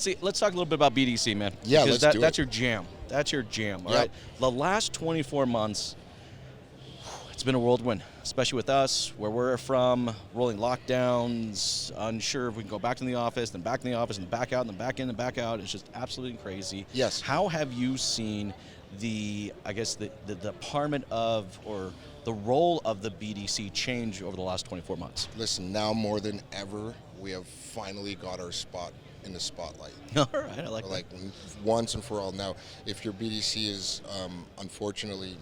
See, let's talk a little bit about BDC, man. Yeah, because let's do it. That's your jam. That's your jam, all right? The last 24 months, it's been a whirlwind, especially with us, where we're from, rolling lockdowns, unsure if we can go back to the office, then back in the office, and back out, and then back in and back out. It's just absolutely crazy. Yes. How have you seen the department of, or the role of the BDC change over the last 24 months? Listen, now more than ever, we have finally got our spot in the spotlight. All right, I like that. Like once and for all. Now, if your BDC is unfortunately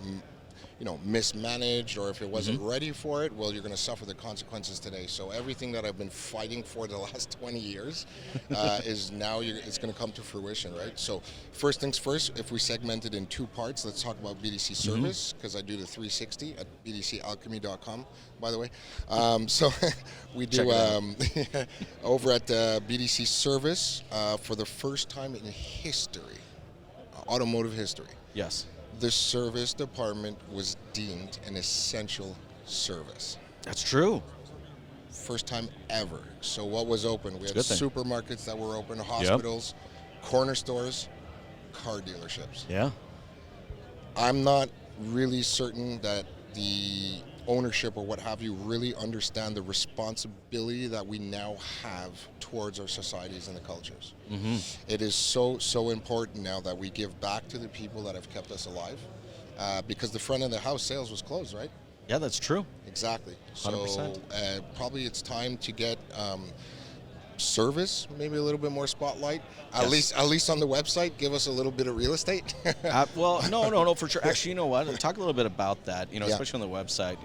mismanaged, or if it wasn't ready for it, well, you're going to suffer the consequences today. So everything that I've been fighting for the last 20 years is now it's going to come to fruition, right? So first things first, if we segment it in two parts, let's talk about BDC service, because I do the 360 at bdcalchemy.com, by the way. So we do over at BDC service for the first time in history, automotive history. Yes. The service department was deemed an essential service. That's true. First time ever. So what was open? We had Good thing. supermarkets that were open, hospitals, corner stores, car dealerships. Yeah. I'm not really certain that the ownership or what have you really understand the responsibility that we now have towards our societies and the cultures. It is so important now that we give back to the people that have kept us alive, because the front of the house sales was closed, right? Yeah, that's true. Exactly. 100%. So probably it's time to get service, maybe a little bit more spotlight. At least on the website, give us a little bit of real estate. Well, no, for sure. Actually, you know what? Talk a little bit about that. Especially on the website.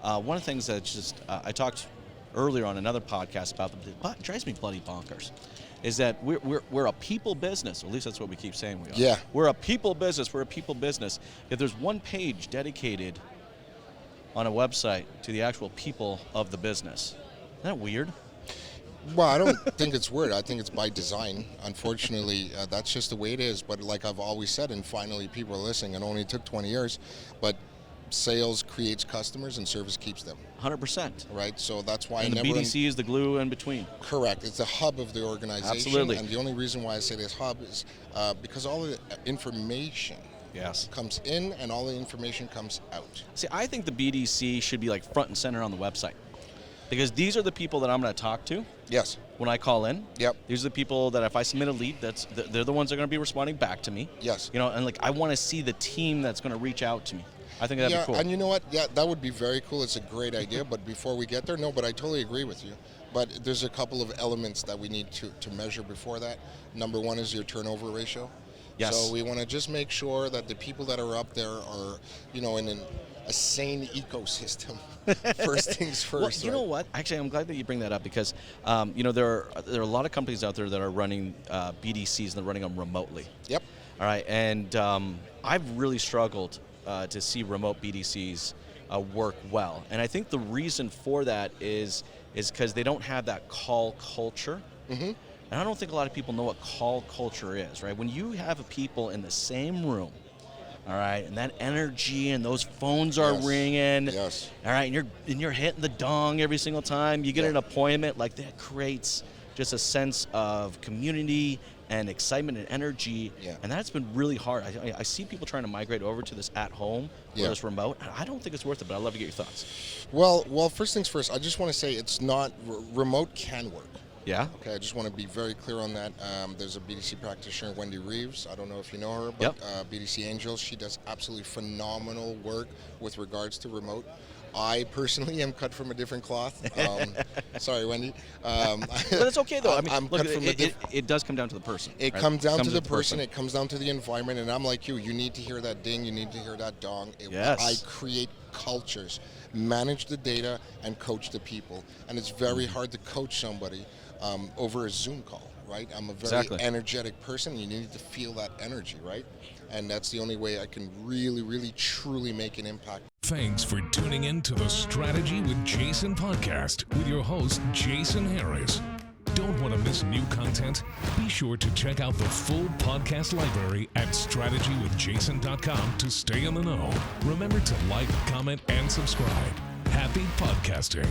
One of the things that just I talked earlier on another podcast about, but it drives me bloody bonkers, is that we're a people business. Or at least that's what we keep saying we are. Yeah. We're a people business. We're a people business. If there's one page dedicated on a website to the actual people of the business, isn't that weird? Well, I don't think it's weird. I think it's by design. Unfortunately, that's just the way it is. But like I've always said, and finally people are listening, it only took 20 years, but sales creates customers and service keeps them. 100%. Right? So that's why and the BDC is the glue in between. Correct. It's the hub of the organization. Absolutely. And the only reason why I say this hub is because all the information comes in and all the information comes out. See, I think the BDC should be like front and center on the website, because these are the people that I'm going to talk to. Yes. When I call in. Yep. These are the people that if I submit a lead, they're the ones that are going to be responding back to me. Yes. And like I want to see the team that's going to reach out to me. I think that'd be cool. And you know what? Yeah, that would be very cool. It's a great idea. But before we get there, but I totally agree with you. But there's a couple of elements that we need to measure before that. Number one is your turnover ratio. Yes. So we want to just make sure that the people that are up there are, in a sane ecosystem. First things first. Well, you know what? Actually, I'm glad that you bring that up, because there are a lot of companies out there that are running BDCs and they're running them remotely. Yep. All right, and I've really struggled to see remote BDCs work well, and I think the reason for that is because they don't have that call culture. And I don't think a lot of people know what call culture is, right? When you have people in the same room, all right, and that energy and those phones are ringing, all right, and you're hitting the dong every single time you get an appointment, like that creates just a sense of community and excitement and energy, and that's been really hard. I see people trying to migrate over to this at home or this remote. I don't think it's worth it, but I'd love to get your thoughts. Well, first things first, I just want to say it's not, remote can work. Yeah. Okay, I just want to be very clear on that. There's a BDC practitioner, Wendy Reeves. I don't know if you know her, but BDC Angels, she does absolutely phenomenal work with regards to remote. I personally am cut from a different cloth. Sorry, Wendy. But it's okay, though. It does come down to the person. It comes down to the person. It comes down to the environment. And I'm like you. You need to hear that ding. You need to hear that dong. I create cultures, manage the data, and coach the people. And it's very hard to coach somebody over a Zoom call, right? I'm a very energetic person. You need to feel that energy, right? And that's the only way I can really, really, truly make an impact. Thanks for tuning in to the Strategy with Jason podcast with your host, Jason Harris. Don't want to miss new content? Be sure to check out the full podcast library at strategywithjason.com to stay in the know. Remember to like, comment, and subscribe. Happy podcasting.